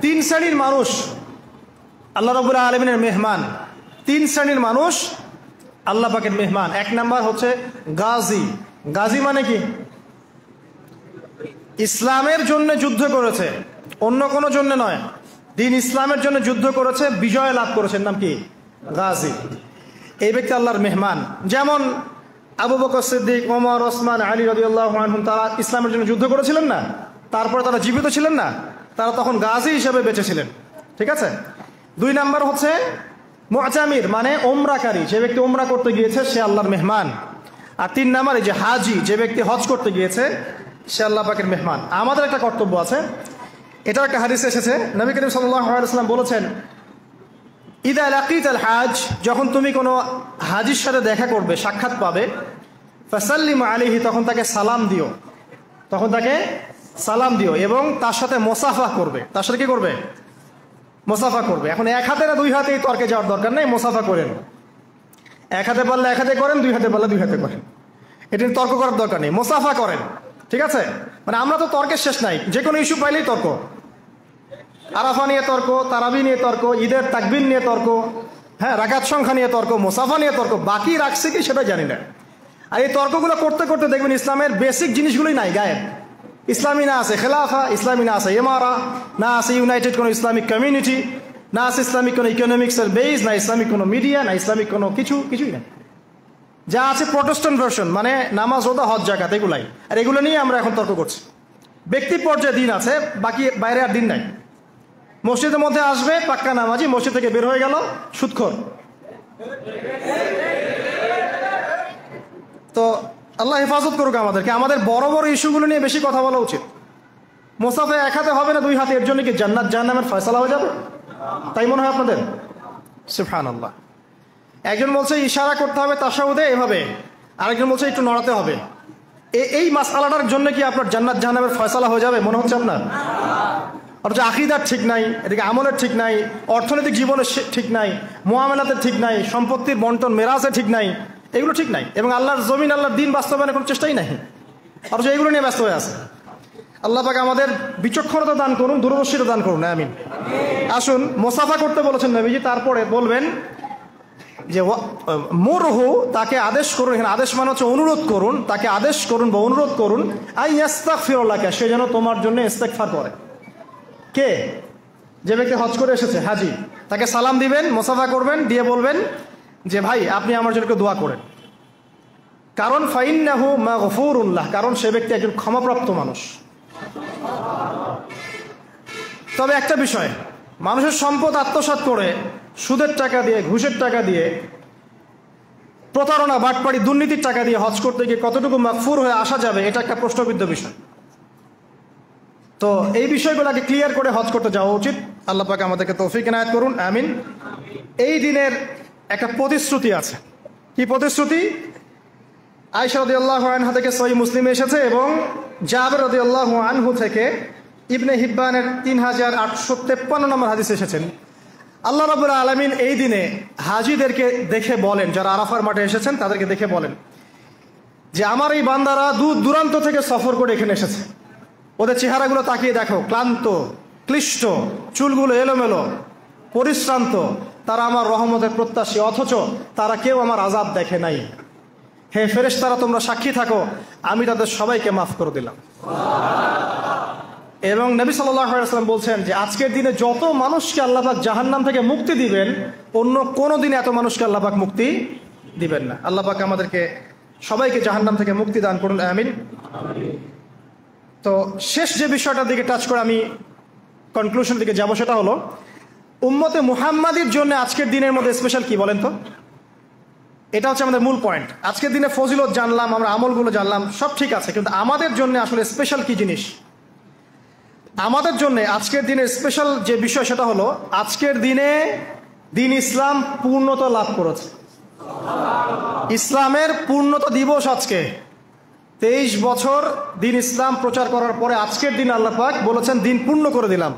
তিন শ্রেণীর মানুষ আল্লাহ রাব্বুল আলামিনের মেহমান। তিন শ্রেণীর মানুষ আল্লাহ পাকের মেহমান। এক নাম্বার হচ্ছে গাজী। গাজী মানে কি? ইসলামের জন্য যুদ্ধ করেছে, অন্য কোনো জন্য নয়, দিন ইসলামের জন্য যুদ্ধ করেছে, বিজয় লাভ করেছেন, নাম কি? গাজী। এই ব্যক্তি আল্লাহর মেহমান। যেমন আবু বকর সিদ্দিক, ওমর, ওসমান, আলী রাদিয়াল্লাহু আনহুম, তারা ইসলামের জন্য যুদ্ধ করেছিলেন না? তারপরে তারা জীবিত ছিলেন না? তারা তখন গাজী হিসেবে বেঁচে ছিলেন। ঠিক আছে। দুই নাম্বার হচ্ছে মুআতামির, মানে ওমরাকারী, যে ব্যক্তি ওমরা করতে গিয়েছে সে আল্লাহর মেহমান। আর তিন নাম্বার এই যে হাজি, যে ব্যক্তি হজ করতে গিয়েছে সে আল্লাহ পাকের মেহমান। আমাদের একটা কর্তব্য আছে, এটা একটা হাদিসে এসেছে, নবী করিম সাল্লাল্লাহু আলাইহি ওয়াসাল্লাম বলেছেন, ইদা লাকিতাল হাজ, যখন তুমি কোনো হাজির সাথে দেখা করবে, সাক্ষাৎ পাবে, ফাসাল্লিম আলাইহি, তখন তাকে সালাম দিও, তখন তাকে সালাম দিও, এবং তার সাথে মোসাফা করবে। তার সাথে কি করবে? মোসাফা করবে। এখন এক হাতে না দুই হাতে এই তর্কে যাওয়ার দরকার নেই, মোসাফা করেন। এক হাতে পারলে এক হাতে করেন, দুই হাতে পারলে দুই হাতে করেন, এটা তর্ক করার দরকার নেই, মোসাফা করেন। ঠিক আছে। মানে আমরা তো তর্কের শেষ নাই, যে কোনো ইস্যু পাইলেই তর্ক। আরাফা নিয়ে তর্ক, তারাবি নিয়ে তর্ক, ঈদের তাকবীর নিয়ে তর্ক, হ্যাঁ, রাকাত সংখ্যা নিয়ে তর্ক, মোসাফা নিয়ে তর্ক, বাকি রাখছে কি সেটা জানি না। আর এই তর্কগুলো করতে করতে দেখবেন ইসলামের বেসিক জিনিসগুলোই নাই, গায়েব। ইসলামী না আছে খেলাফা, ইসলামী না আছে এমারা, না আছে ইউনাইটেড কোনো ইসলামিক কমিউনিটি, না আছে ইসলামিক কোনো ইকোনমিক্সের বেস, না ইসলামিক কোনো মিডিয়া, না ইসলামিক কোনো কিছুই না। যা আছে প্রোটেস্ট্যান্ট ভার্সন, মানে নামাজ, রোজা, হজ, যাকাত, এগুলাই। আর এগুলো নিয়ে আমরা এখন তর্ক করছি। ব্যক্তি পর্যায়ে দিন আছে, বাকি বাইরে আর দিন নাই। মসজিদের মধ্যে আসবে পাক্কা নামাজি, মসজিদ থেকে বের হয়ে গেল সুদখোর। তো আল্লাহ হেফাজত করুক আমাদেরকে। আমাদের বড় বড় ইস্যুগুলো নিয়ে বেশি কথা বলা উচিত। মোসাফা এক হাতে হবে না দুই হাতে, এর জন্য কি জান্নাত জাহান্নামের ফয়সালা হয়ে যাবে? তাই মনে হয় আপনাদের? সুবহানাল্লাহ। একজন বলছে ইশারা করতে হবে তাশাহুদে এভাবে, আরেকজন বলছে একটু নড়াতে হবে। এই মাসআলাটার জন্য কি আপনার জান্নাত জাহান্নামের ফয়সালা হয়ে যাবে মনে হচ্ছে আপনার? অথচ আকীদার ঠিক নাই, এদিকে আমলের ঠিক নাই, অর্থনৈতিক জীবনের ঠিক নাই, মুআমালাতের ঠিক নাই, সম্পত্তির বন্টন মেরাজে ঠিক নাই, এগুলো ঠিক নাই, এবং আল্লাহর জমিন, আল্লাহর দিন বাস্তবায়নের কোনো চেষ্টাই নাই, অথচ এগুলো নিয়ে ব্যস্ত হয়ে আছে। আল্লাহ পাক আমাদের বিচক্ষণতা দান করুন, দূরদর্শিতা দান করুন, আমিন। আসুন, মোসাফা করতে বলেছেন নবীজি, তারপরে বলবেন যে মুরহু, তাকে আদেশ করুন। এখানে আদেশ মানে হচ্ছে অনুরোধ করুন, তাকে আদেশ করুন বা অনুরোধ করুন, আই ইস্তাগফিরুল্লাহকে, সে যেন তোমার জন্য ইস্তেগফার করে। কে? যে ব্যক্তি হজ করে এসেছে, হাজি, তাকে সালাম দিবেন, মোসাফা করবেন, দিয়ে বলবেন যে ভাই আপনি আমার জন্য একটু দোয়া করেন। কারণ ফাইন্নাহু মাগফুরুল্লাহ, কারণ সে ব্যক্তি একজন ক্ষমাপ্রাপ্ত মানুষ। তবে একটা বিষয়, মানুষের সম্পদ আত্মসাৎ করে সুদের টাকা দিয়ে, ঘুষের টাকা দিয়ে, প্রতারণা, বাটপাড়ি, দুর্নীতির টাকা দিয়ে হজ করতে গিয়ে কতটুকু মাগফুর হয়ে আসা যাবে, এটা একটা প্রশ্নবিদ্ধ বিষয়। তো এই বিষয়গুলোকে ক্লিয়ার করে হজ করতে যাওয়া উচিত। আল্লাহ পাক আমাদেরকে তৌফিক ইনায়াত করুন, আমিন। এই দিনের একটা প্রতিশ্রুতি আছে। কি প্রতিশ্রুতি? আয়েশা রাদিয়াল্লাহু আনহা থেকে সহিহ মুসলিমে এসেছে, এবং জাবের রাদিয়াল্লাহু আনহু থেকে ইবনে হিব্বানের 3853 নম্বর হাদিসে এসেছেন। আল্লাহ রাব্বুল আলামিন এই দিনে হাজিদেরকে দেখে বলেন, যারা আরাফার মাঠে এসেছেন তাদেরকে দেখে বলেন যে আমার এই বান্দারা দূর দূরান্ত থেকে সফর করে এখানে এসেছে, ওদের চেহারাগুলো তাকিয়ে দেখো, ক্লান্ত, ক্লিষ্ট, চুলগুলো এলোমেলো, পরিশ্রান্ত, তারা আমার রহমতের প্রত্যাশী, অথচ তারা কেউ আমার আযাব দেখে নাই। হে ফেরেশতারা, তোমরা সাক্ষী থাকো, আমি তাদের সবাইকে মাফ করে দিলাম। এবং নবী সাল্লাল্লাহু আলাইহি ওয়াসাল্লাম বলছেন যে আজকের দিনে যত মানুষকে আল্লাহ পাক জাহান্নাম থেকে মুক্তি দিবেন, অন্য কোনো দিনে এত মানুষকে আল্লাহ পাক মুক্তি দিবেন না। আল্লাহ পাক আমাদেরকে সবাইকে জাহান্নাম থেকে মুক্তি দান করুন, আমিন। তো শেষ যে বিষয়টার দিকে টাচ করে আমি কনক্লুশন দিকে যাব, সেটা হলো উম্মতে মুহাম্মাদির জন্য আজকের দিনের মধ্যে স্পেশাল কি বলেন তো? এটা হচ্ছে আমাদের মূল পয়েন্ট। আজকের দিনে ফজিলত জানলাম, আমরা আমলগুলো জানলাম, সব ঠিক আছে, কিন্তু আমাদের জন্য আসলে স্পেশাল কি জিনিস? আমাদের জন্য আজকের দিনের স্পেশাল যে বিষয় সেটা হলো আজকের দিনে দিন ইসলাম পূর্ণতা লাভ করেছে। ইসলামের পূর্ণতা দিবস আজকে। 23 বছর দিন ইসলাম প্রচার করার পরে আজকের দিন আল্লাহ পাক বলেছেন দিন পূর্ণ করে দিলাম।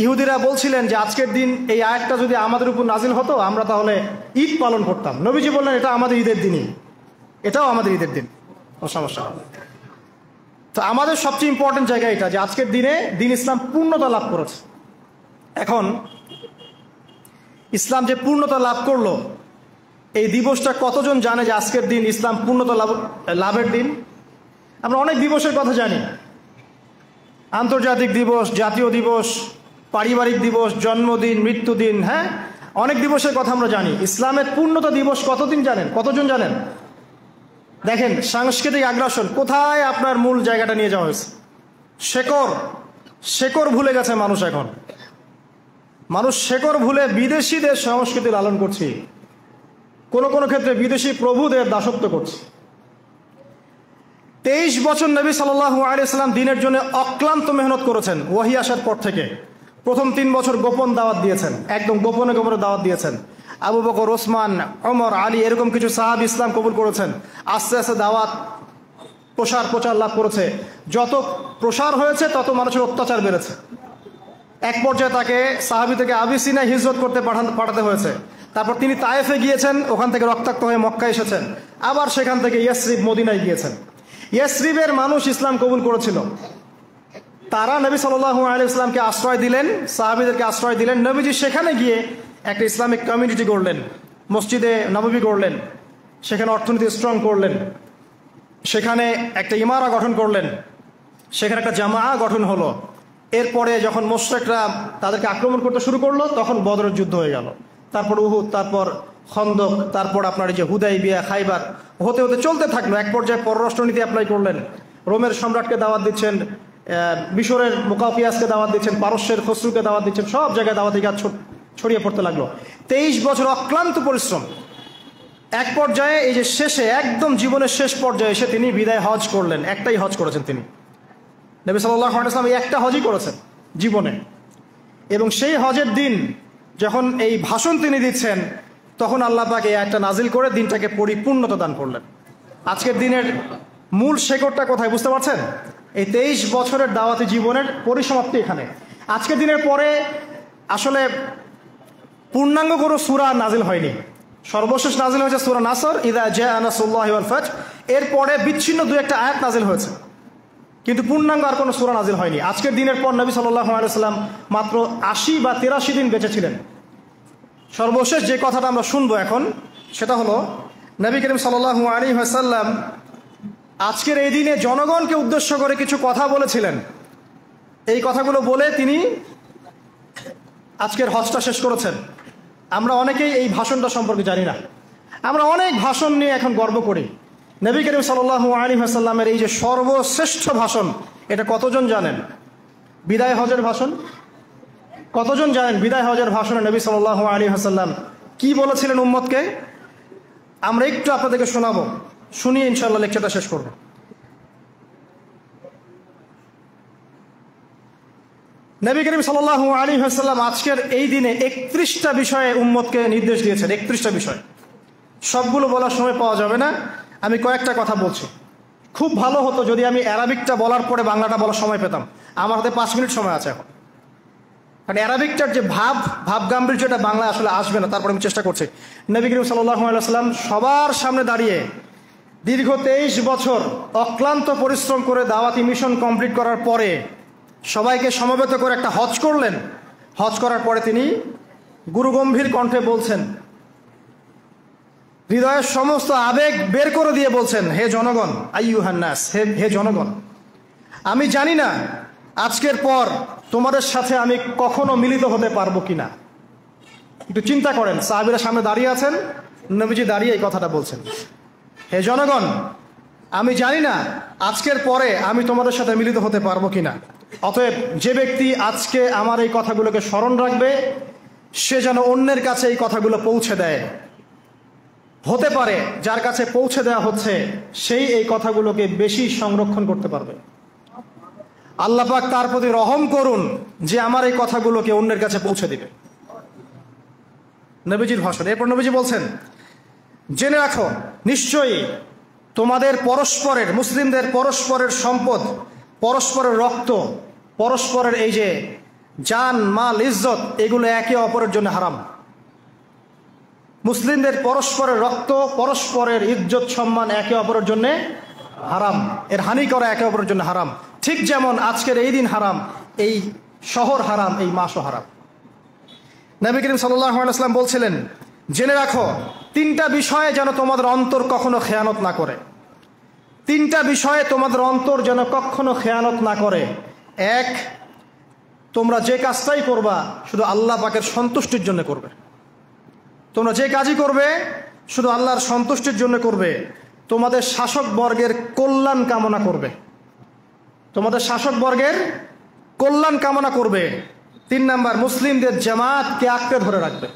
ইহুদিরা বলছিলেন যে আজকের দিন এই আয়াতটা যদি আমাদের উপর নাজিল হতো আমরা তাহলে ঈদ পালন করতাম। নবীজি বললেন এটা আমাদের ঈদের দিনই, এটাও আমাদের ঈদের দিন, কোনো সমস্যা। তো আমাদের সবচেয়ে ইম্পর্টেন্ট জায়গা এটা যে আজকের দিনে দিন ইসলাম পূর্ণতা লাভ করেছে। এখন ইসলাম যে পূর্ণতা লাভ করলো, এই দিবসটা কতজন জানে যে আজকের দিন ইসলাম পূর্ণতা লাভের দিন? আমরা অনেক দিবসের কথা জানি, আন্তর্জাতিক দিবস, জাতীয় দিবস, পারিবারিক দিবস, জন্মদিন, মৃত্যুদিন, হ্যাঁ, অনেক দিবসের কথা আমরা জানি। ইসলামের পূর্ণতা দিবস কতদিন জানেন? কতজন জানেন? দেখেন, সাংস্কৃতিক আগ্রাসন কোথায় আপনার মূল জায়গাটা নিয়ে যাওয়া হয়েছে। শেকড় ভুলে গেছে মানুষ। এখন মানুষ শেকড় ভুলে বিদেশিদের সংস্কৃতি লালন করছে, কোনো কোনো ক্ষেত্রে বিদেশি প্রভুদের দাসত্ব করছে। 23 বছর নবী সাল্লাল্লাহু আলাইহি সাল্লাম দিনের জন্য অক্লান্ত মেহনত করেছেন। ওহী আসার পর থেকে প্রথম 3 বছর গোপন দাওয়াত দিয়েছেন, একদম গোপনে গোপনে দাওয়াত দিয়েছেন। আবু বকর, ওসমান, ওমর, আলী এরকম কিছু সাহাবী ইসলাম কবুল করেছেন। আস্তে আস্তে দাওয়াত প্রচার লাভ করেছে। যত প্রসার হয়েছে তত মানুষের অত্যাচার বেড়েছে। এক পর্যায়ে তাকে সাহাবী থেকে আবিসিনায় হিজরত করতে পাঠাতে হয়েছে। তারপর তিনি তায়েফে গিয়েছেন, ওখান থেকে রক্তাক্ত হয়ে মক্কা এসেছেন। আবার সেখান থেকে ইয়াসরিব, মদিনায় গিয়েছেন। ইয়াসরিবের মানুষ ইসলাম কবুল করেছিল। তারা নবী সাল্লাল্লাহু আলাইহি ওয়াসাল্লামকে আশ্রয় দিলেন, সাহাবীদেরকে আশ্রয় দিলেন। নবীজি সেখানে গিয়ে একটা ইসলামিক কমিউনিটি গড়লেন, মসজিদে নববী গড়লেন, সেখানে অর্থনীতি স্ট্রং করলেন, সেখানে একটা ইমারা গঠন করলেন, সেখানে একটা জামা গঠন হলো। এরপরে যখন মুশরিকরা তাদেরকে আক্রমণ করতে শুরু করলো, তখন বদরের যুদ্ধ হয়ে গেল। তারপর উহুদ, তারপর খন্দক, তারপর আপনার এই যে হুদাইবিয়া, খাইবার, হতে হতে চলতে থাকলো। এক পর্যায়ে পররাষ্ট্রনীতি অ্যাপ্লাই করলেন, রোমের সম্রাটকে দাওয়াত দিচ্ছেন, মিশরের মুকাউকিয়াসকে দাওয়াত দিচ্ছেন, পারস্যের খসরুকে দাওয়াত দিচ্ছেন, সব জায়গায় দাওয়াতি কাজ ছড়িয়ে পড়তে লাগলো। 23 বছর অক্লান্ত পরিশ্রম। এক পর্যায়ে এই যে শেষে, একদম জীবনের শেষ পর্যায়ে এসে তিনি বিদায় হজ করলেন। একটাই হজ করেছেন তিনি, নবী সাল্লাল্লাহু আলাইহি ওয়াসাল্লাম একটা হজই করেছেন জীবনে। এবং সেই হজের দিন যখন এই ভাষণ তিনি দিচ্ছেন, তখন আল্লাহ পাক এই আয়াতটা নাজিল করে দিনটাকে পরিপূর্ণতা দান করলেন। আজকের দিনের মূল শেকড়টা কোথায় বুঝতে পারছেন? এই 23 বছরের দাওয়াতি জীবনের পরিসমাপ্তি এখানে। আজকের দিনের পরে আসলে পূর্ণাঙ্গ কোনো সূরা নাজিল হয়নি। সর্বশেষ নাজিল হয়েছে সূরা নাসর, ইযা জাআ নাসরুল্লাহি ওয়াল ফাতহ। এরপরে বিচ্ছিন্ন 2-1টা আয়াত নাজিল হয়েছে, কিন্তু পূর্ণাঙ্গ আর কোনো সূরা নাজিল হয়নি। আজকের দিনের পর নবী সাল্লাল্লাহু আলাইহি ওয়াসাল্লাম মাত্র 80 বা 83 দিন বেঁচে ছিলেন। সর্বশেষ যে কথাটা আমরা শুনবো এখন, সেটা হলো নবী করিম সাল্লাল্লাহু আলাইহি ওয়াসাল্লাম আজকের এই দিনে জনগণকে উদ্দেশ্য করে কিছু কথা বলেছিলেন। এই কথাগুলো বলে তিনি আজকের হজটা শেষ করেছেন। আমরা অনেকেই এই ভাষণটা সম্পর্কে জানি না। আমরা অনেক ভাষণ নিয়ে এখন গর্ব করি। নবী করিম সাল্লাল্লাহু আলাইহি ওয়াসাল্লামের এই যে সর্বশ্রেষ্ঠ ভাষণ, এটা কতজন জানেন? বিদায় হজের ভাষণ। কতজন জানেন বিদায় হজের ভাষণে নবী সাল্লাল্লাহু আলাইহি ওয়াসাল্লাম কি বলেছিলেন উম্মতকে? আমরা একটু আপনাদেরকে শোনাবো, শুনিয়ে ইনশাআল্লাহ লেকচারটা শেষ করব। নবী করিম সাল্লাল্লাহু আলাইহি ওয়াসাল্লাম আজকের এই দিনে 31টা বিষয়ে উম্মতকে নির্দেশ দিয়েছেন। 31টা বিষয়, সবগুলো বলার সময় পাওয়া যাবে না, আমি কয়েকটা কথা বলছি। খুব ভালো হতো যদি আমি অ্যারাবিকটা বলার পরে বাংলাটা বলার সময় পেতাম। আমার হাতে 5 মিনিট সময় আছে এখন, কারণ অ্যারাবিকটার যে ভাব গাম্ভীর্যটা বাংলা আসলে আসবে না। তারপরে আমি চেষ্টা করছি। নবী করিম সাল্লাল্লাহু আলাইহি ওয়াসাল্লাম সবার সামনে দাঁড়িয়ে দীর্ঘ 23 বছর অক্লান্ত পরিশ্রম করে দাওয়াতি মিশন কমপ্লিট করার পরে সবাইকে সমবেত করে একটা হজ করলেন। হজ করার পরে তিনি গুরুগম্ভীর কণ্ঠে বলছেন, হৃদয়ের সমস্ত আবেগ বের করে দিয়ে বলছেন, হে জনগণ, আইয়ুহান নাস, হে জনগণ, আমি জানি না আজকের পর তোমাদের সাথে আমি কখনো মিলিত হতে পারবো কিনা। একটু চিন্তা করেন, সাহাবীরা সামনে দাঁড়িয়ে আছেন, নবীজি দাঁড়িয়ে এই কথাটা বলছেন, হে জনগণ, আমি জানি না আজকের পরে আমি তোমাদের সাথে মিলিত হতে পারবো কিনা। অতএব যে ব্যক্তি আজকে আমার এই কথাগুলোকে স্মরণ রাখবে, সে যেন অন্যের কাছে এই কথাগুলো পৌঁছে দেয়। হতে পারে যার কাছে পৌঁছে দেওয়া হচ্ছে সেই এই কথাগুলোকে বেশি সংরক্ষণ করতে পারবে। আল্লাহ পাক তার প্রতি রহম করুন যে আমার এই কথাগুলোকে অন্যের কাছে পৌঁছে দিবে। নবীজির ভাষণ। এরপর নবীজি বলছেন, জেনে রাখো, নিশ্চয়ই তোমাদের পরস্পরের, মুসলিমদের পরস্পরের সম্পদ, পরস্পরের রক্ত, পরস্পরের এই যে জান, মাল, ইজ্জত, এগুলো একে অপরের জন্য হারাম। মুসলিমদের পরস্পরের রক্ত, পরস্পরের ইজ্জত, সম্মান একে অপরের জন্য হারাম। এর হানি করা একে অপরের জন্য হারাম। ঠিক যেমন আজকের এই দিন হারাম, এই শহর হারাম, এই মাসও হারাম। নবী করিম সাল্লাল্লাহু আলাইহি ওয়াসাল্লাম বলছিলেন, জেনে রাখো তিনটা বিষয়ে যেন তোমাদের অন্তর কখনো খেয়ানত না করে। তিনটা বিষয়ে তোমাদের অন্তর যেন কখনো খেয়ানত না করে। এক, তোমরা যে কাজটাই করবা শুধু আল্লাহ পাকের সন্তুষ্টির জন্য করবে। তোমরা যে কাজই করবে শুধু আল্লাহর সন্তুষ্টির জন্য করবে। তোমাদের শাসক বর্গের কল্যাণ কামনা করবে। তোমাদের শাসক বর্গের কল্যাণ কামনা করবে। 3 নাম্বার, মুসলিমদের জামাতকে আঁকড়ে ধরে রাখবে।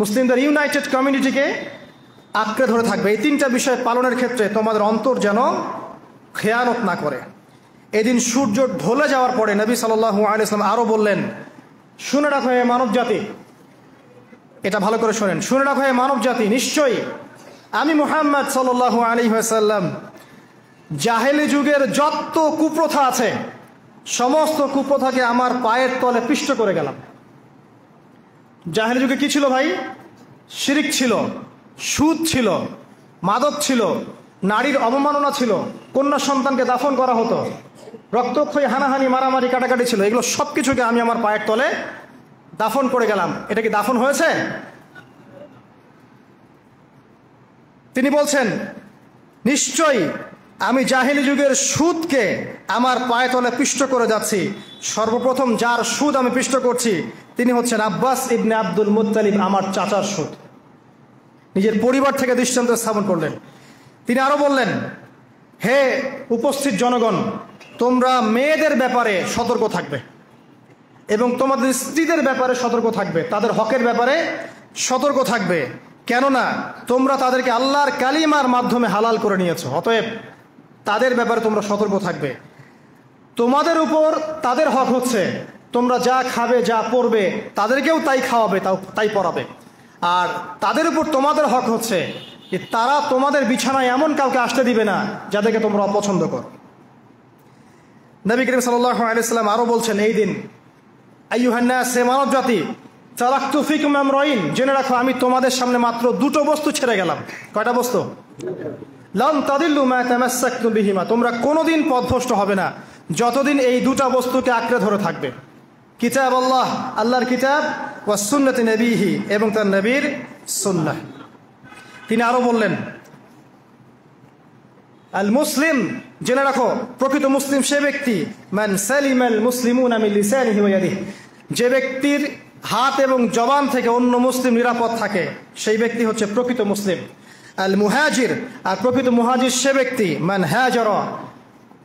মুসলিমদের ইউনাইটেড কমিউনিটিকে আঁকড়ে ধরে থাকবে। এই তিনটা বিষয় পালনের ক্ষেত্রে তোমাদের অন্তর যেন খেয়ানত না করে। এদিন সূর্য ঢলে যাওয়ার পরে নবী সাল্লাল্লাহু আলাইহি ওয়াসাল্লাম আরো বললেন, শুনে রাখো হে মানব জাতি, এটা ভালো করে শোনেন, শুনে রাখো হে মানব জাতি, নিশ্চয়ই আমি মুহাম্মদ সাল্লাল্লাহু আলাইহি ওয়াসাল্লাম জাহেলি যুগের যত কুপ্রথা আছে সমস্ত কুপ্রথাকে আমার পায়ের তলে পিষ্ট করে গেলাম। জাহেলি যুগে কি ছিল ভাই? শিরিক ছিল, সুদ ছিল, মাদক ছিল, নারীর অবমাননা ছিল, কন্যা সন্তানকে দাফন করা হতো, রক্তক্ষয়ী, হানাহানি, মারামারি, কাটাকাটি ছিল। এগুলো সব কিছুকে আমি আমার পায়ের তলে দাফন করে গেলাম। এটা কি দাফন হয়েছে? তিনি বলছেন, নিশ্চয়ই আমি জাহেলি যুগের সুদকে আমার পায়ে তলে পিষ্ট করে যাচ্ছি। সর্বপ্রথম যার সুদ আমি পিষ্ট করছি তিনি হচ্ছেন আব্বাস ইবনে আব্দুল মুত্তালিব, আমার চাচার সুদ। নিজের পরিবার থেকে দৃষ্টান্ত স্থাপন করলেন। তিনি আরো বললেন, হে উপস্থিত জনগণ, তোমরা মেয়েদের ব্যাপারে সতর্ক থাকবে এবং তোমাদের স্ত্রীদের ব্যাপারে সতর্ক থাকবে, তাদের হকের ব্যাপারে সতর্ক থাকবে, কেননা তোমরা তাদেরকে আল্লাহর কালিমার মাধ্যমে হালাল করে নিয়েছো। অতএব তাদের ব্যাপারে তোমরা সতর্ক থাকবে। তোমাদের উপর তাদের হক হচ্ছে তোমরা যা খাবে, যা পরবে, তাদেরকেও তাই খাওয়াবে, তাই পরাবে। আর তাদের উপর তোমাদের হক হচ্ছে যে তারা তোমাদের বিছানায় এমন কাউকে আসতে দিবে না যাদেরকে তোমরা অপছন্দ করো। নবী করিম সাল্লাল্লাহু আলাইহি ওয়াসাল্লাম আরো বলছেন, এই দিন আইয়ুহান নাস, হে মানব জাতি, তারাকতু ফিকুম আমরাইন, জেনে রাখো আমি তোমাদের সামনে মাত্র দুটো বস্তু ছেড়ে গেলাম। কয়টা বস্তু? লান তাদিল্লু মা তামাসসাকতুম বিহিমা, তোমরা কোনোদিন পথভ্রষ্ট হবে না যতদিন এই দুটো বস্তুকে আঁকড়ে ধরে থাকবে। কিতাব আল্লাহ, আল্লাহর কিতাব, ওয়া সুন্নতি নবীহি, এবং তার নবীর সুন্নাহ। তিনি আরো বললেন, আল মুসলিম, জেনে রাখো প্রকৃত মুসলিম সে ব্যক্তি, মান সালিমাল মুসলিমুনা মিন লিসানিহি ওয়া ইয়াদিহি, যে ব্যক্তির হাত এবং জবান থেকে অন্য মুসলিম নিরাপদ থাকে সেই ব্যক্তি হচ্ছে প্রকৃত মুসলিম। আল মুহাজির, আর প্রকৃত মুহাজির সে ব্যক্তি, মান হাজারা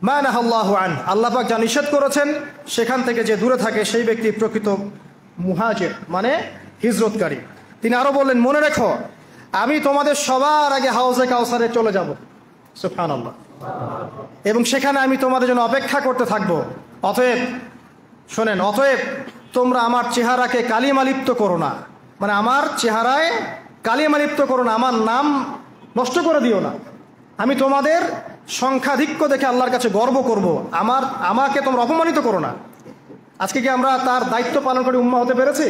মা নাহাল্লাহু আন, আল্লাহ পাক যা নিষেধ করেছেন সেখান থেকে যে দূরে থাকে সেই ব্যক্তি প্রকৃত মুহাজির, মানে হিজরতকারী। তিনি আরো বললেন, মনে রেখো আমি তোমাদের সবার আগে হাউজে কাউসারে চলে যাব, সুবহানাল্লাহ, এবং সেখানে আমি তোমাদের জন্য অপেক্ষা করতে থাকবো। অতএব শোনেন, অতএব তোমরা আমার চেহারাকে কালিমালিপ্ত করো না, মানে আমার চেহারায় কালিমালিপ্ত করো না, আমার নাম নষ্ট করে দিও না। আমি তোমাদের সংখ্যাধিক্য দেখে আল্লাহর কাছে গর্ব করব, আমাকে তোমরা অপমানিত করো না। আজকে কি আমরা তার দায়িত্ব পালন করে উম্মাহ হতে পেরেছি?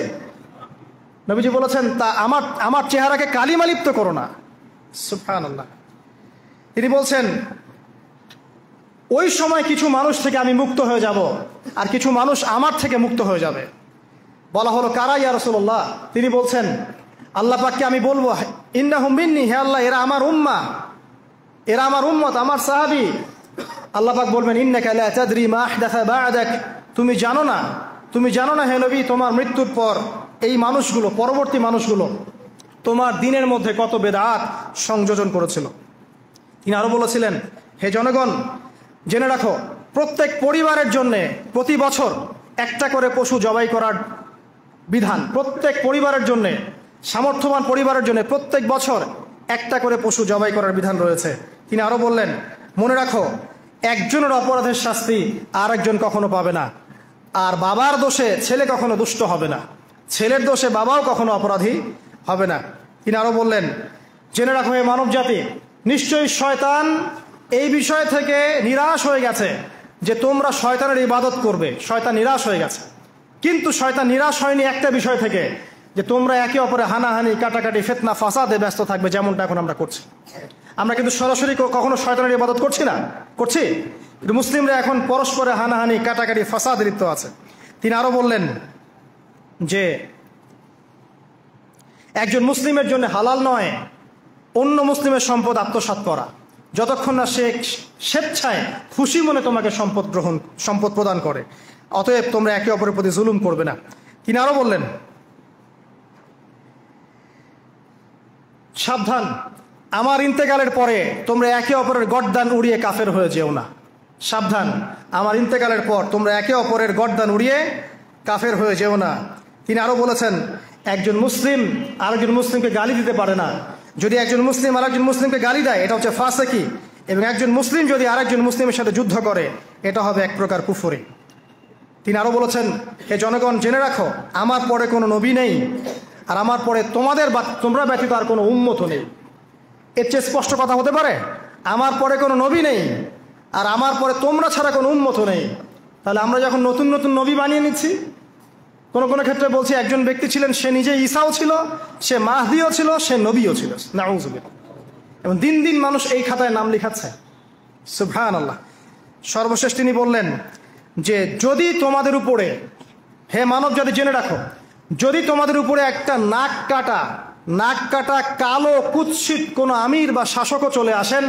নবীজি বলেছেন, তা আমার চেহারাকে কালিমালিপ্ত করো না, সুবহানাল্লাহ। তিনি বলছেন, ওই সময় কিছু মানুষ থেকে আমি মুক্ত হয়ে যাব আর কিছু মানুষ আমার থেকে মুক্ত হয়ে যাবে। বলা হলো, কারা ইয়া রাসূলুল্লাহ? তিনি বলছেন, আল্লাহ পাককে আমি বলবো, ইন্নাহুম মিন্নি, হে আল্লাহ এরা আমার উম্মাহ, এরা আমার উম্মত, আমার সাহাবী। আল্লাহ পাক বলবেন, ইন্নাকা লা তাদরি মা আহদাসা বা'দাক, তুমি জানো না হে নবী, তোমার মৃত্যুর পর এই মানুষগুলো, পরবর্তী মানুষগুলো তোমার দিনের মধ্যে কত বেদাত সংযোজন করেছিল। তিনি আরো বলেছিলেন, হে জনগণ, জেনে রাখো প্রত্যেক পরিবারের জন্য প্রতি বছর একটা করে পশু জবাই করার বিধান, প্রত্যেক পরিবারের জন্য, সামর্থ্যবান পরিবারের জন্য প্রত্যেক বছর একটা করে পশু জবাই করার বিধান রয়েছে। তিনি আরো বললেন, মনে রাখো একজনের অপরাধের শাস্তি আর একজন কখনো পাবে না, আর বাবার দোষে ছেলে কখনো দুষ্ট হবে না, ছেলের দোষে বাবাও কখনো অপরাধী হবে না। তিনি আরো বললেন, জেনে রাখো হে মানব জাতি, নিশ্চয়ই শয়তান এই বিষয় থেকে নিরাশ হয়ে গেছে যে তোমরা শয়তানের ইবাদত করবে। শয়তান নিরাশ হয়ে গেছে, কিন্তু শয়তান নিরাশ হয়নি একটা বিষয় থেকে, যে তোমরা একে অপরে হানাহানি, কাটাকাটি, ফিতনা, ফাসাদে ব্যস্ত থাকবে, যেমনটা এখন আমরা করছি। আমরা কিন্তু সরাসরি কখনো শয়তানের ইবাদত করছি, কিন্তু মুসলিমরা এখন পরস্পরে হানাহানি, কাটাকাটি, ফাসাদে লিপ্ত আছে। তিনি আরো বললেন যে একজন মুসলিমের জন্য হালাল নয় অন্য মুসলিমের সম্পদ আত্মসাৎ করা, যতক্ষণ না সে স্বেচ্ছায় খুশি মনে তোমাকে সম্পদ প্রদান করে। অতএব তোমরা একে অপরের প্রতি জুলুম করবে না। তিনি আরো বললেন, সাবধান, আমার ইন্তেকালের পরে তোমরা একে অপরের গর্দান উড়িয়ে কাফের হয়ে যেও না। সাবধান, আমার ইন্তেকালের পর তোমরা একে অপরের গর্দান উড়িয়ে কাফের হয়ে যেও না। তিনি আরো বলেছেন, একজন মুসলিম আরেকজন মুসলিমকে গালি দিতে পারে না। যদি একজন মুসলিম আরেকজন মুসলিমকে গালি দেয় এটা হচ্ছে ফাসিকি, এবং একজন মুসলিম যদি আরেকজন মুসলিমের সাথে যুদ্ধ করে এটা হবে এক প্রকার কুফরি। তিনি আরো বলেছেন, হে জনগণ, জেনে রাখো আমার পরে কোনো নবী নেই, আর আমার পরে তোমরা ব্যতীত আর কোনো উম্মত নেই। এর চেয়ে স্পষ্ট কথা হতে পারে? আমার পরে কোনো নবী নেই আর আমার পরে তোমরা ছাড়া কোনো উম্মত নেই। তাহলে আমরা যখন নতুন নতুন নবী বানিয়ে নিচ্ছি, কোনো কোনো ক্ষেত্রে বলছি একজন ব্যক্তি ছিলেন, সে নিজে ঈসাও ছিল, সে মাহদিও ছিল, সে নবীও ছিল, নাউযুবিল্লাহ। এবং দিন দিন মানুষ এই খাতায় নাম লিখাচ্ছে, সুবহানাল্লাহ। সর্বশেষ তিনি বললেন যে যদি তোমাদের উপরে, হে মানব জাতি জেনে রাখো, যদি তোমাদের উপরে একটা নাক কাটা কালো কুৎসিত কোনো আমির বা শাসকও চলে আসেন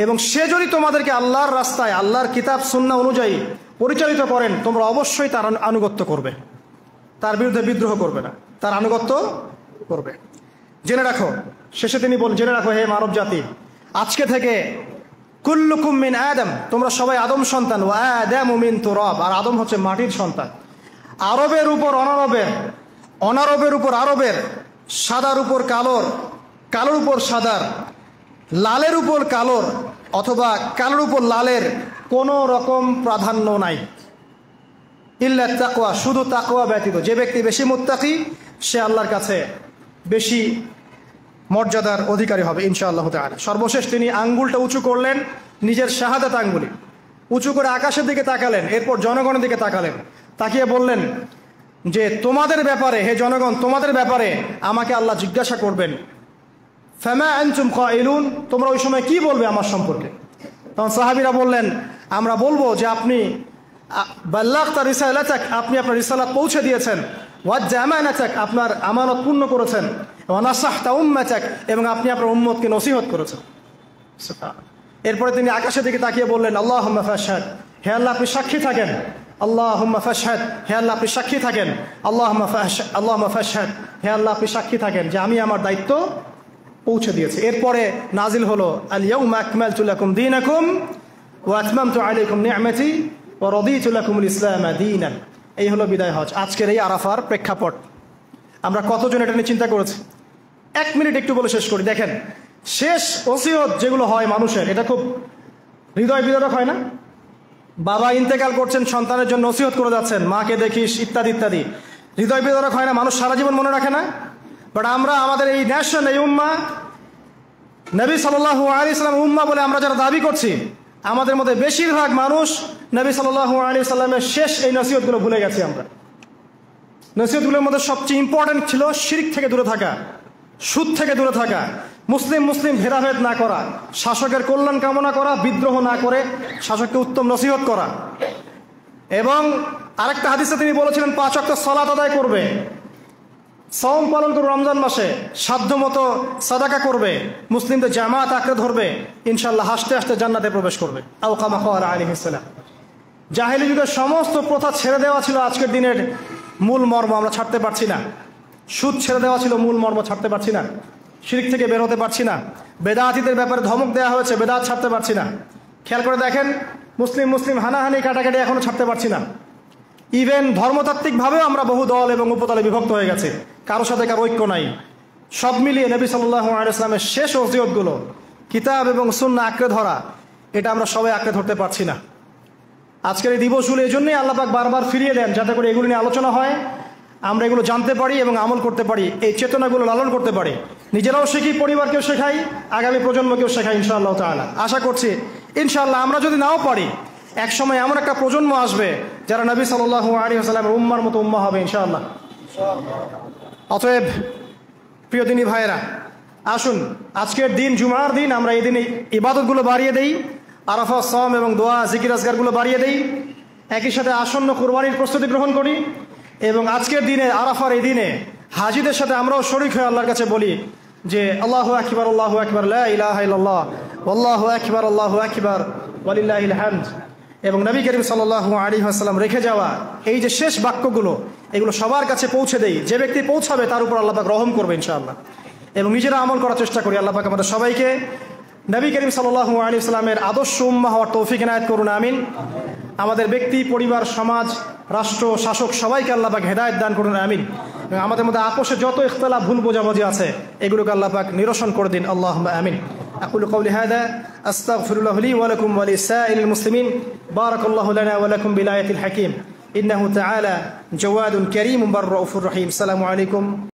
এবং সে যদি তোমাদেরকে আল্লাহর রাস্তায় আল্লাহর কিতাব সুন্নাহ অনুযায়ী পরিচালিত করেন, তোমরা অবশ্যই তার আনুগত্য করবে, তার বিরুদ্ধে বিদ্রোহ করবে না, তার আনুগত্য করবে। জেনে রাখো, শেষে তিনি বলেন, জেনে রাখো হে মানব জাতি, আজকে থেকে কুল্লুকুম মিন আদম, তোমরা সবাই আদম সন্তান, ওয়া আদামু মিন তুরাব, আর আদম হচ্ছে মাটির সন্তান। আরবের উপর অনারবের, অনারবের উপর আরবের, সাদার উপর কালোর, কালোর উপর সাদার, লালের উপর কালোর অথবা কালোর উপর লালের কোনো রকম প্রাধান্য নাই। ইল্লা তাকওয়া, শুধু তাকওয়া ব্যতীত। যে ব্যক্তি বেশি মুত্তাকি সে আল্লাহর কাছে বেশি মর্যাদার অধিকারী হবে ইনশাআল্লাহ তাআলা। সর্বশেষ তিনি আঙ্গুলটা উঁচু করলেন, নিজের শাহাদাত আঙ্গুলি উঁচু করে আকাশের দিকে তাকালেন, এরপর জনগণের দিকে তাকালেন, তাকিয়ে বললেন যে তোমাদের ব্যাপারে, হে জনগণ, তোমাদের ব্যাপারে আমাকে আল্লাহ জিজ্ঞাসা করবেন। ফামা আনতুম কাইলুন, তোমরা ওই সময় কি বলবে আমার সম্পর্কে? তখন সাহাবীরা বললেন, আমরা বলবো যে আপনি বাল্লাগতা রিসালাতাক, আপনি আপনার রিসালাত পৌঁছে দিয়েছেন, ওয়াজ্জা আমানাতাক, আপনার আমানত পূর্ণ করেছেন, ওয়া নাসাহতা উম্মাতাক, এবং আপনি আপনার উম্মতকে নসিহত করেছেন। এরপরে তিনি আকাশের দিকে তাকিয়ে বললেন, আল্লাহুম্মা ফাশহাদ, হে আল্লাহ আপনি সাক্ষী থাকেন। আল্লাহুম্মা ফাশহাদ, হে আল্লাহ আপনি সাক্ষী থাকেন। আল্লাহুম্মা ফাশহাদ, হে আল্লাহ আপনি সাক্ষী থাকেন যে আমি আমার দায়িত্ব পৌঁছে দিয়েছি। এরপরে নাজিল হলো আল ইয়াউমা আকমালতু লাকুম দীনাকুম ওয়া আতমামতু আলাইকুম নি'মাতি ওয়া রাদিতু লাকুমুল ইসলাম দীনান। এই হলো বিদায় হজ, আজকের এই আরাফার প্রেক্ষাপট। আমরা কতজন এটা নিয়ে চিন্তা করেছি? 1 মিনিট একটু বলে শেষ করি। দেখেন, শেষ ওসিয়ত যেগুলো হয় মানুষের, এটা খুব হৃদয় বিদারক হয় না? বাবা ইন্তেকাল করছেন, সন্তানের জন্য ওসিয়ত করে যাচ্ছেন, মাকে দেখিস ইত্যাদি ইত্যাদি, হৃদয় বিদারক হয় না? মানুষ সারা জীবন মনে রাখে না? বাট আমরা আমাদের এই ন্যাশন, এই উম্মা, নবী সাল্লাল্লাহু আলাইহি সাল্লাম উম্মা বলে আমরা যারা দাবি করছি, আমাদের মধ্যে বেশিরভাগ মানুষ নবী সাল্লাল্লাহু আলাইহি সাল্লামের শেষ এই নসিহতগুলো ভুলে গেছি আমরা। নসিহতগুলোর মধ্যে সবচেয়ে ইম্পর্টেন্ট ছিল শিরক থেকে দূরে থাকা, সুদ থেকে দূরে থাকা, মুসলিম ভেদাভেদ না করা, শাসকের কল্যাণ কামনা করা, বিদ্রোহ না করে শাসককে উত্তম নসিহত করা। এবং আরেকটা হাদিসে তিনি বলেছিলেন 5 ওয়াক্ত সালাত আদায় করবে, সওম পালন করবে, রমজান মাসে সাধ্যমতো সাদাকা করবে, মুসলিমদের জামাত আঁকড়ে ধরবে, ইনশাআল্লাহ হাসতে হাসতে জান্নাতে প্রবেশ করবে। আও কামা ক্বালা আলাইহিস সালাম। জাহেলি যুগের সমস্ত প্রথা ছেড়ে দেওয়া ছিল আজকের দিনের মূল মর্ম, আমরা ছাড়তে পারছি না। সুদ ছেড়ে দেওয়া ছিল মূল মর্ম, ছাড়তে পারছি না। শিরক থেকে বের হতে পারছি না। বেদাতীদের ব্যাপারে ধমক দেওয়া হয়েছে, বেদাত ছাড়তে পারছি না। খেয়াল করে দেখেন, মুসলিম হানাহানি কাটাকাটি এখনো ছাড়তে পারছি না। ইভেন ধর্মতাত্ত্বিকভাবেও আমরা বহু দল এবং উপদলে বিভক্ত হয়ে গেছে, কারোর সাথে কারো ঐক্য নাই। সব মিলিয়ে নবী সাল্লাল্লাহু আলাইহি ওয়াসাল্লামের শেষ ওসিয়তগুলো, কিতাব এবং সুন্নাহ আঁকড়ে ধরা, এটা আমরা সবাই আঁকড়ে ধরতে পারছি না। আজকের এই দিবসগুলো এই জন্যই আল্লাহ পাক বারবার ফিরিয়ে দেন, যাতে করে এগুলো নিয়ে আলোচনা হয়, আমরা এগুলো জানতে পারি এবং আমল করতে পারি, এই চেতনাগুলো লালন করতে পারি, নিজেরাও শিখি, পরিবারকেও শেখাই, আগামী প্রজন্মকেও শেখাই ইনশাআল্লাহ তাআলা। আশা করছি ইনশাআল্লাহ আমরা যদি নাও পারি, এক সময় এমন একটা প্রজন্ম আসবে যারা নবী সাল্লাল্লাহু আলাইহি ওয়াসাল্লামের উম্মার মতো উম্মাহ হবে ইনশাআল্লাহ। অতএব প্রিয় দিনী ভাইয়েরা, আসুন আজকের দিন, জুমার দিন, আমরা এই দিনে ইবাদতগুলো বাড়িয়ে দেই, আরাফা, সাওম এবং দোয়া, জিকির আজকারগুলো বাড়িয়ে দেই, একই সাথে আসন্ন কুরবানির প্রস্তুতি গ্রহণ করি, এবং আজকের দিনে, আরাফার এই দিনে হাজিদের সাথে আমরাও শরীক হয়ে আল্লাহর কাছে বলি যে আল্লাহু আকবার লা ইলাহা ইল্লাল্লাহ আল্লাহু আকবার ওয়ালিল্লাহিল হামদ। এবং নবী করিম সাল্লাল্লাহু আলাইহি ওয়াসাল্লাম রেখে যাওয়া এই যে শেষ বাক্যগুলো, এগুলো সবার কাছে পৌঁছে দেই। যে ব্যক্তি পৌঁছাবে তার উপর আল্লাহ পাক রহম করবে ইনশাআল্লাহ। এবং নিজেরা আমল করার চেষ্টা করি। আল্লাহ পাক আমাদের সবাইকে নবী করিম সাল্লাল্লাহু আলাইহি ওয়াসাল্লামের আদর্শ উম্মাহ হওয়ার তৌফিক এনায়েত করুন, আমিন। আমাদের ব্যক্তি, পরিবার, সমাজ, রাষ্ট্র, শাসক সবাইকে আল্লাহ পাক হেদায়েত দান করুন, আমিন। আমাদের মধ্যে আপোষে যত ইখতিলাফ, ভুল বোঝাবুঝি আছে এগুলোকে আল্লাহ পাক নিরসন করে দিন, আল্লাহুম্মা আমিন। আকুলু কওলি হাযা আস্তাগফিরুল্লাহ লি ওয়া লাকুম ওয়া লিসাইরিল মুসলিমিন। বারাকাল্লাহু লানা ওয়া লাকুম বিল আয়াতিল হাকীম। ইন্নাহু তাআলা জাওয়াদুন কারীমুন বাররাউফুর রহিম। আসসালামু আলাইকুম।